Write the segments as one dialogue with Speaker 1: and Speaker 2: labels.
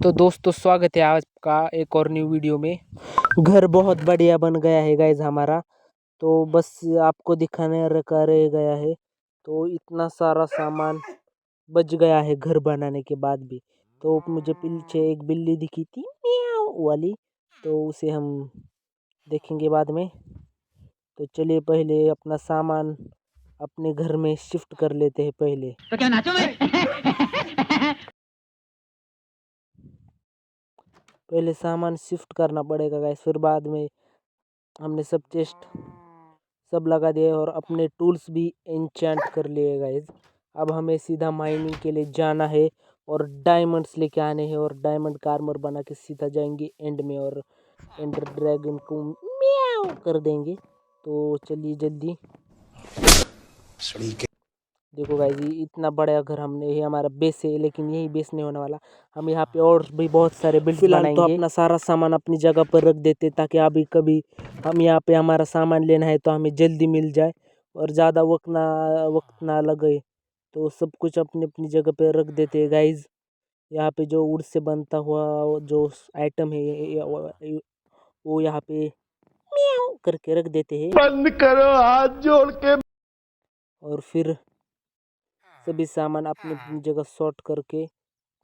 Speaker 1: तो दोस्तों स्वागत है आपका एक और न्यू वीडियो में। घर बहुत बढ़िया बन गया है गाइज हमारा। तो बस आपको दिखाने रखा रह गया है। तो इतना सारा सामान बच गया है घर बनाने के बाद भी। तो मुझे पीछे एक बिल्ली दिखी थी म्याऊ वाली, तो उसे हम देखेंगे बाद में। तो चलिए पहले अपना सामान अपने घर में शिफ्ट कर लेते हैं पहले।
Speaker 2: तो क्या नाचो मैं?
Speaker 1: पहले सामान शिफ्ट करना पड़ेगा गाइस, फिर बाद में हमने सब चेस्ट सब लगा दिए और अपने टूल्स भी एन्चेंट कर लिए गाइस। अब हमें सीधा माइनिंग के लिए जाना है और डायमंड्स लेके आने हैं और डायमंड का आर्मर बना के सीधा जाएंगे एंड में और एंडर ड्रैगन को म्याऊ कर देंगे। तो चलिए जल्दी। देखो गाइस, इतना बड़ा घर हमने, ये हमारा बेस है, लेकिन यही बेस नहीं होने वाला। हम यहाँ पे और भी बहुत सारे बिल्ड बनाएंगे। तो अपना सारा सामान अपनी जगह पर रख देते ताकि अभी कभी हम यहाँ पे हमारा सामान लेना है तो हमें जल्दी मिल जाए और ज़्यादा वक्त ना लगे। तो सब कुछ अपनी अपनी जगह पे रख देते हैं गाइज। यहाँ पे जो वुड से बनता हुआ जो आइटम है वो यहाँ पे म्याऊ करके रख देते हैं।
Speaker 3: बंद करो हाथ जोड़ के।
Speaker 1: और फिर सभी सामान अपनी अपनी जगह सॉर्ट करके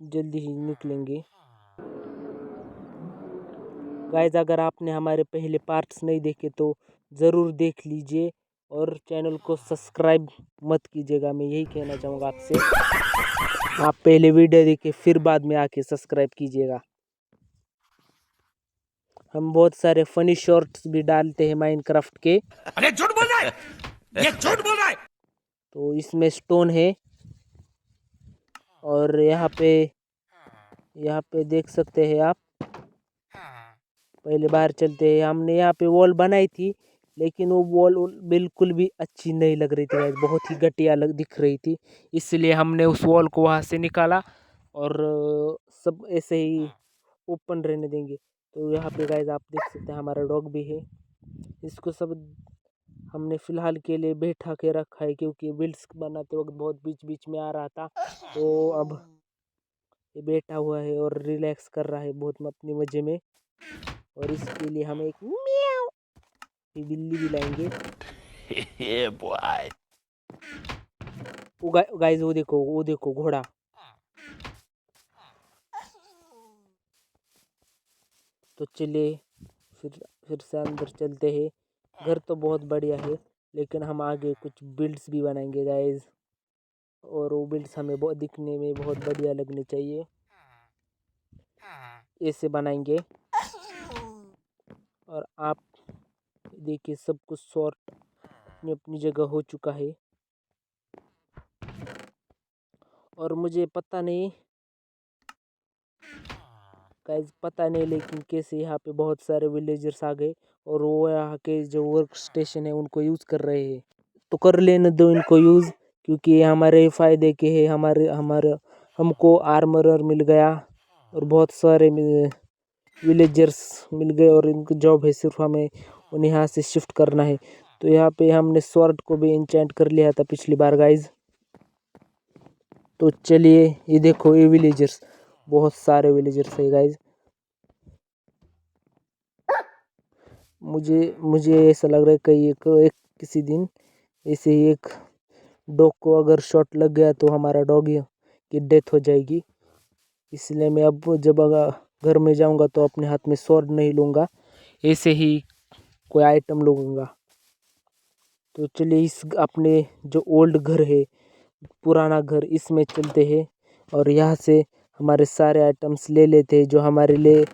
Speaker 1: जल्दी ही निकलेंगे। गाइस, अगर आपने हमारे पहले पार्ट्स नहीं देखे तो ज़रूर देख लीजिए और चैनल को सब्सक्राइब मत कीजिएगा। मैं यही कहना चाहूँगा आपसे। आप पहले वीडियो देखिए फिर बाद में आके सब्सक्राइब कीजिएगा। हम बहुत सारे फनी शॉर्ट्स भी डालते हैं माइनक्राफ्ट के।
Speaker 3: अरे झूठ बोल रहा है, ये झूठ बोल रहा है।
Speaker 1: तो इसमें स्टोन है और यहाँ पे देख सकते हैं आप। पहले बाहर चलते हैं। हमने यहाँ पे वॉल बनाई थी, लेकिन वो वॉल बिल्कुल भी अच्छी नहीं लग रही थी गाइस, बहुत ही घटिया दिख रही थी। इसलिए हमने उस वॉल को वहाँ से निकाला और सब ऐसे ही ओपन रहने देंगे। तो यहाँ पे गाइस आप देख सकते हैं हमारा डॉग भी है। इसको सब हमने फ़िलहाल के लिए बैठा के रखा है क्योंकि बिल्ड्स बनाते वक्त बहुत बीच बीच में आ रहा था। तो अब ये बैठा हुआ है और रिलैक्स कर रहा है बहुत अपनी मज़े में। और इसके लिए हम एक म्याऊ बिल्ली भी लाएंगे। गाइस वो देखो घोड़ा। तो चलिए फिर से अंदर चलते हैं। घर तो बहुत बढ़िया है, लेकिन हम आगे कुछ बिल्ड्स भी बनाएंगे गाइस, और वो बिल्ड्स हमें बहुत दिखने में बहुत बढ़िया लगने चाहिए। ऐसे बनाएंगे। और आप देखिए सब कुछ सॉर्ट अपनी अपनी जगह हो चुका है। और मुझे पता नहीं गाइस, पता नहीं लेकिन कैसे यहाँ पे बहुत सारे विलेजर्स आ गए और वो यहाँ के जो वर्क स्टेशन है उनको यूज़ कर रहे हैं। तो कर लेने दो इनको यूज़, क्योंकि ये हमारे फ़ायदे के है। हमारे हमको आर्मर मिल गया और बहुत सारे विलेजर्स मिल गए और इनकी जॉब है सिर्फ हमें उन्हें यहाँ से शिफ्ट करना है। तो यहाँ पे हमने स्वॉर्ड को भी एन्चेंट कर लिया था पिछली बार गाइज। तो चलिए ये देखो, ये विलेजर्स, बहुत सारे विलेजर्स है गाइज। मुझे ऐसा लग रहा है कि एक किसी दिन ऐसे ही एक डॉग को अगर शॉट लग गया तो हमारा डॉग की डेथ हो जाएगी। इसलिए मैं अब जब घर में जाऊंगा तो अपने हाथ में स्वॉर्ड नहीं लूँगा, ऐसे ही कोई आइटम लूँगा। तो चलिए इस अपने जो ओल्ड घर है, पुराना घर, इसमें चलते हैं और यहाँ से हमारे सारे आइटम्स ले लेते हैं जो हमारे लिए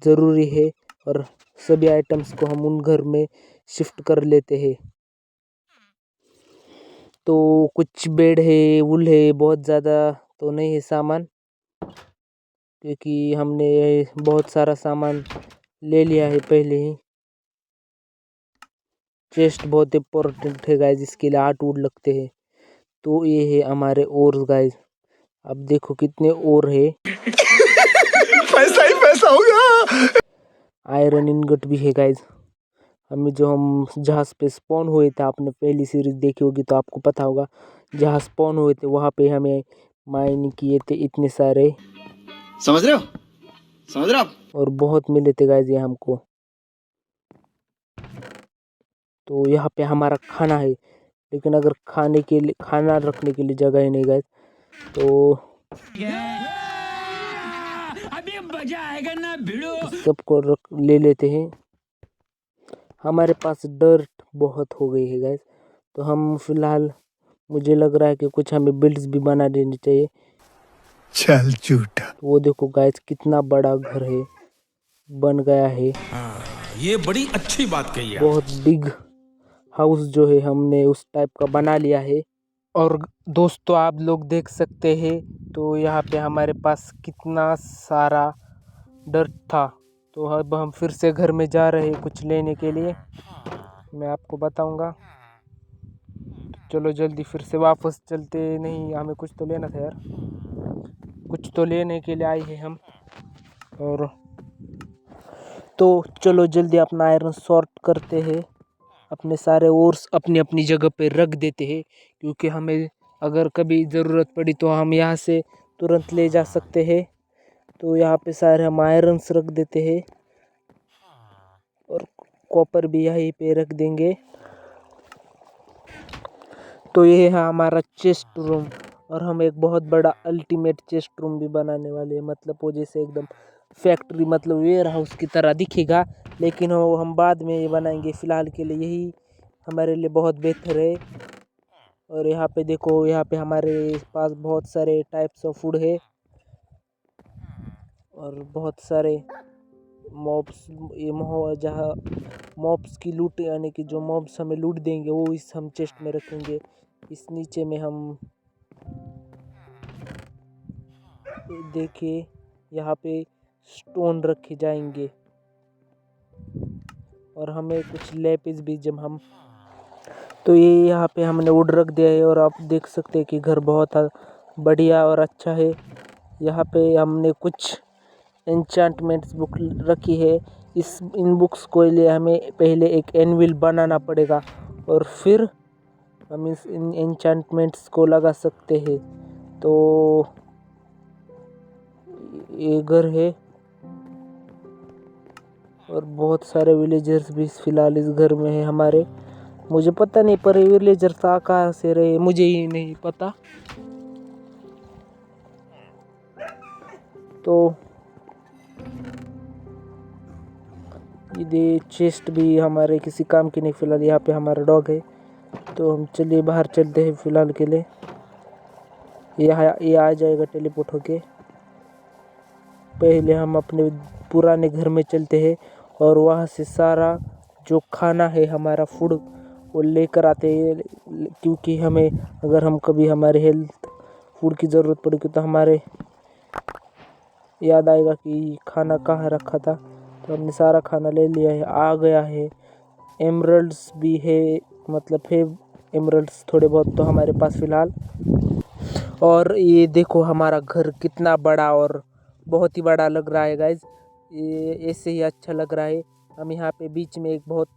Speaker 1: ज़रूरी है और सभी आइटम्स को हम उन घर में शिफ्ट कर लेते हैं। तो कुछ बेड है, वुल है, बहुत ज़्यादा तो नहीं है सामान, क्योंकि हमने बहुत सारा सामान ले लिया है पहले ही। चेस्ट बहुत इम्पोर्टेंट है गाइज, इसके लिए 8 वुड लगते हैं। तो ये है हमारे ओर्स गाइज, अब देखो कितने और है।
Speaker 3: पैसा ही पैसा होगा।
Speaker 1: आयरन इनगट भी है गाइज। हम जहाँ पे स्पॉन हुए थे, आपने पहली सीरीज देखी होगी तो आपको पता होगा, जहाँ स्पॉन हुए थे वहाँ पे हमें माइन किए थे इतने सारे।
Speaker 2: समझ रहे हो?
Speaker 3: समझ रहे आप?
Speaker 1: और बहुत मिले थे गाइज ये हमको। तो यहाँ पे हमारा खाना है, लेकिन अगर खाने के लिए खाना रखने के लिए जगह ही नहीं गाइज, तो
Speaker 2: अभी मजा आएगा ना भिड़ो।
Speaker 1: सबको ले लेते हैं। हमारे पास डर्ट बहुत हो गई है गाइज, तो हम फिलहाल मुझे लग रहा है कि कुछ हमें बिल्ड्स भी बना देनी चाहिए।
Speaker 3: चल झूठा।
Speaker 1: तो वो देखो गाइज कितना बड़ा घर है बन गया है।
Speaker 2: ये बड़ी अच्छी बात कही है।
Speaker 1: बहुत बिग हाउस जो है हमने उस टाइप का बना लिया है। और दोस्तों आप लोग देख सकते हैं, तो यहाँ पे हमारे पास कितना सारा डर्ट था। तो अब हम फिर से घर में जा रहे हैं कुछ लेने के लिए, मैं आपको बताऊंगा। चलो जल्दी फिर से वापस चलते। नहीं, हमें कुछ तो लेना था यार, कुछ तो लेने के लिए आए हैं हम। और तो चलो जल्दी अपना आयरन सॉर्ट करते हैं, अपने सारे ओर्स अपनी अपनी जगह पे रख देते हैं, क्योंकि हमें अगर कभी ज़रूरत पड़ी तो हम यहाँ से तुरंत ले जा सकते हैं। तो यहाँ पे सारे हम आयरन्स रख देते हैं और कॉपर भी यहीं पे रख देंगे। तो ये है हमारा चेस्ट रूम, और हम एक बहुत बड़ा अल्टीमेट चेस्ट रूम भी बनाने वाले हैं। मतलब वो जैसे एकदम फैक्ट्री, मतलब वेयर हाउस की तरह दिखेगा, लेकिन वो हम बाद में ये बनाएंगे। फ़िलहाल के लिए यही हमारे लिए बहुत बेहतर है। और यहाँ पे देखो, यहाँ पे हमारे पास बहुत सारे टाइप्स ऑफ फूड है और बहुत सारे मॉब्स। ये जहाँ मॉब्स की लूट, यानी कि जो मॉब्स हमें लूट देंगे वो इस हम चेस्ट में रखेंगे। इस नीचे में हम देखिए यहाँ पे स्टोन रखे जाएंगे, और हमें कुछ लेपिस भी जब हम, तो ये यहाँ पे हमने वुड रख दिया है। और आप देख सकते हैं कि घर बहुत बढ़िया और अच्छा है। यहाँ पे हमने कुछ एन्चेंटमेंट्स बुक रखी है। इन बुक्स को लिए हमें पहले एक एनविल बनाना पड़ेगा, और फिर हम इन एन्चेंटमेंट्स को लगा सकते हैं। तो ये घर है, और बहुत सारे विलेजर्स भी फिलहाल इस घर में है हमारे। मुझे पता नहीं, पर ये विलेजर्स कहाँ से रहे मुझे ही नहीं पता। तो ये चेस्ट भी हमारे किसी काम की नहीं फिलहाल। यहाँ पे हमारा डॉग है, तो हम चलिए बाहर चलते हैं फिलहाल के लिए। ये आ जाएगा टेलीपोर्ट होके। पहले हम अपने पुराने घर में चलते हैं, और वहाँ से सारा जो खाना है हमारा फूड वो लेकर आते हैं, क्योंकि हमें अगर हम कभी हमारे हेल्थ फूड की ज़रूरत पड़ेगी तो हमारे याद आएगा कि खाना कहाँ रखा था। तो हमने सारा खाना ले लिया है, आ गया है। एमरल्ड्स भी है, मतलब है एमरल्ड्स थोड़े बहुत तो हमारे पास फ़िलहाल। और ये देखो हमारा घर कितना बड़ा और बहुत ही बड़ा लग रहा है गाइज। ये ऐसे ही अच्छा लग रहा है। हम यहाँ पे बीच में एक बहुत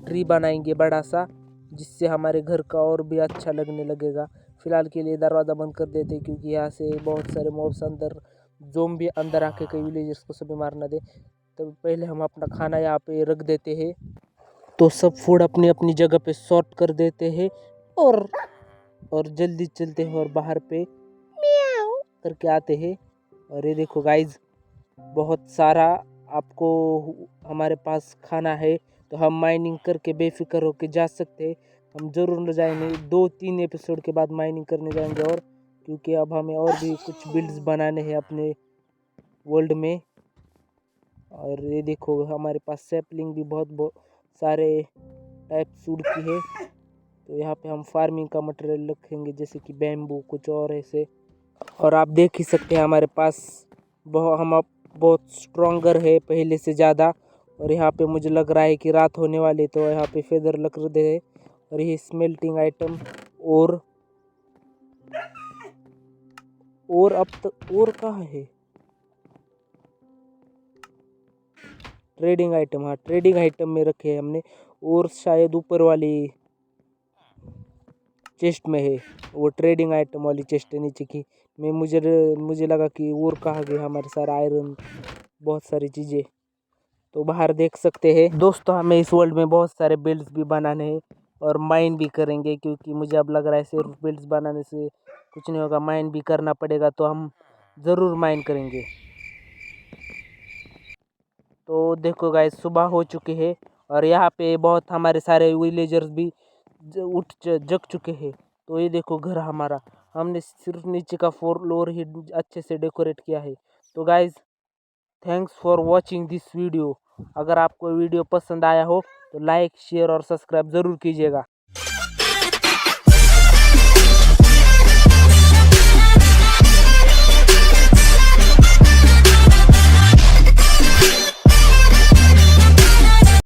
Speaker 1: ट्री बनाएंगे बड़ा सा, जिससे हमारे घर का और भी अच्छा लगने लगेगा। फ़िलहाल के लिए दरवाज़ा बंद कर देते हैं, क्योंकि यहाँ से बहुत सारे मॉब्स अंदर, ज़ोंबी अंदर आके कई विलेजर्स को सभी मार ना दे। तो पहले हम अपना खाना यहाँ पे रख देते हैं, तो सब फूड अपनी अपनी जगह पे सॉर्ट कर देते हैं, और जल्दी चलते हैं और बाहर पे म्याऊ करके आते हैं। और ये देखो गाइज, बहुत सारा आपको हमारे पास खाना है, तो हम माइनिंग करके बेफिक्र होके जा सकते हैं। हम ज़रूर न जाएंगे, 2-3 एपिसोड के बाद माइनिंग करने जाएंगे, और क्योंकि अब हमें और भी कुछ बिल्ड्स बनाने हैं अपने वर्ल्ड में। और ये देखो हमारे पास सैपलिंग भी बहुत सारे टाइप सूड की है। तो यहाँ पे हम फार्मिंग का मटेरियल रखेंगे, जैसे कि बैम्बू, कुछ और ऐसे। और आप देख ही सकते हैं हमारे पास बहुत स्ट्रॉन्गर है पहले से ज़्यादा। और यहाँ पे मुझे लग रहा है कि रात होने वाली, तो यहाँ पे फेदर लग रहे हैं। और ये स्मेल्टिंग आइटम और अब तक और कहाँ है ट्रेडिंग आइटम। हाँ, ट्रेडिंग आइटम में रखे हैं हमने, और शायद ऊपर वाली चेस्ट में है, वो ट्रेडिंग आइटम वाली चेस्ट है नीचे की, मुझे लगा कि और कहाँ गए हमारे सारे आयरन, बहुत सारी चीज़ें। तो बाहर देख सकते हैं दोस्तों, हमें इस वर्ल्ड में बहुत सारे बिल्ड्स भी बनाने हैं और माइन भी करेंगे, क्योंकि मुझे अब लग रहा है सिर्फ बिल्ड्स बनाने से कुछ नहीं होगा, माइन भी करना पड़ेगा। तो हम ज़रूर माइन करेंगे। तो देखो गाइस, सुबह हो चुके हैं और यहाँ पे बहुत हमारे सारे विलेजर्स भी जग चुके हैं। तो ये देखो घर हमारा, हमने सिर्फ नीचे का फ्लोर ही अच्छे से डेकोरेट किया है। तो guys, thanks for watching this video. अगर आपको वीडियो पसंद आया हो तो लाइक, शेयर और सब्सक्राइब ज़रूर कीजिएगा।